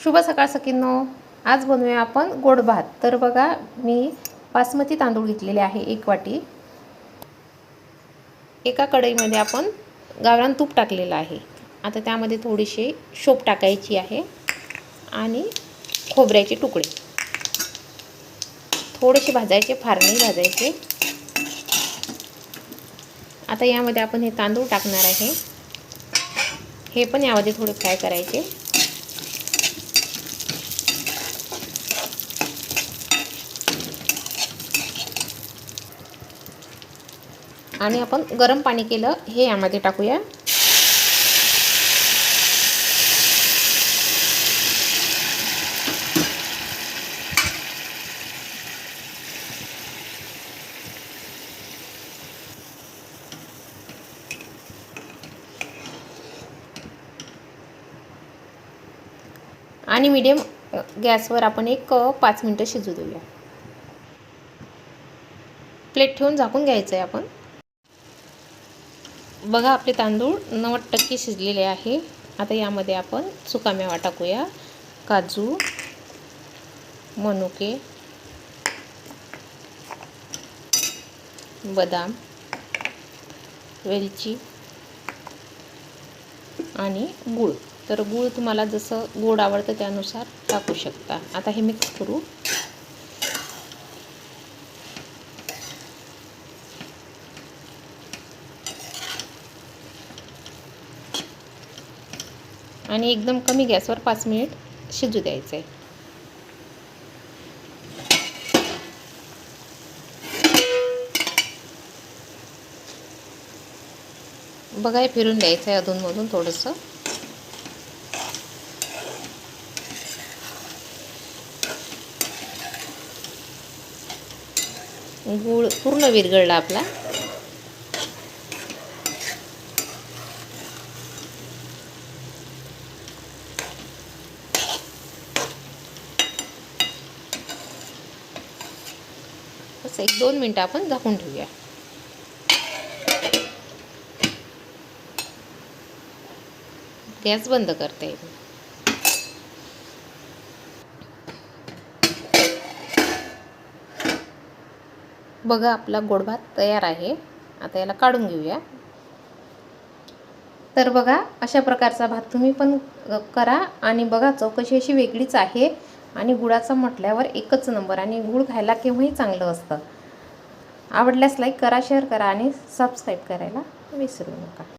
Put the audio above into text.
शुभ सकाळ सखींनो। आज बनवूया आपण गोड भात। तर बघा, मी बासमती तांदूळ घेतलेले आहे 1 वाटी। एका कढईमध्ये आपण गावरान तूप टाकलेलं आहे। आता त्यामध्ये थोडीशी शोप टाकायची आहे आणि खोबऱ्याचे तुकडे थोडेसे भाजायचे, फार नाही भाजायचे। आता यामध्ये आपण हे तांदूळ टाकणार आहे, हे पण यामध्ये थोडे फ्राय करायचे। आणि आपण गरम पाणी केलं हे यामध्ये टाकूया। आणि मीडियम गॅसवर आपण एक 5 मिनिटं शिजू देऊया। प्लेट ठेवून झाकून घ्यायचं आहे आपण। बघा, आपले तांदूळ 90% शिजलेले आहे। आता यामध्ये आपण सुकामेवा टाकूया, काजू, मनुके, बदाम, वेलची आणि गूळ। तर गूळ तुम्हाला जसं गोड आवडतं त्यानुसार टाकू शकता। आता हे मिक्स करू। आणि एकदम कमी गॅसवर 5 मिनिट शिजू द्यायचं आहे। बघा, हे फिरून द्यायचं आहे अधूनमधून थोडंसं। गूळ पूर्ण विरघळला आपला। बस 1-2 मिनिटं आपण झाकून ठेवूया। गॅस बंद करते। बघा, आपला गोड भात तयार आहे। आता याला काढून घेऊया। तर बघा, अशा प्रकारचा भात तुम्ही पण करा आणि बघा, चव कशी अशी वेगळीच आहे। आणि गुळाचा म्हटल्यावर एकच नंबर, आणि गुळ खायला केव्हाही चांगलं असतं। आवडल्यास लाईक करा, शेअर करा आणि सबस्क्राईब करायला विसरू नका।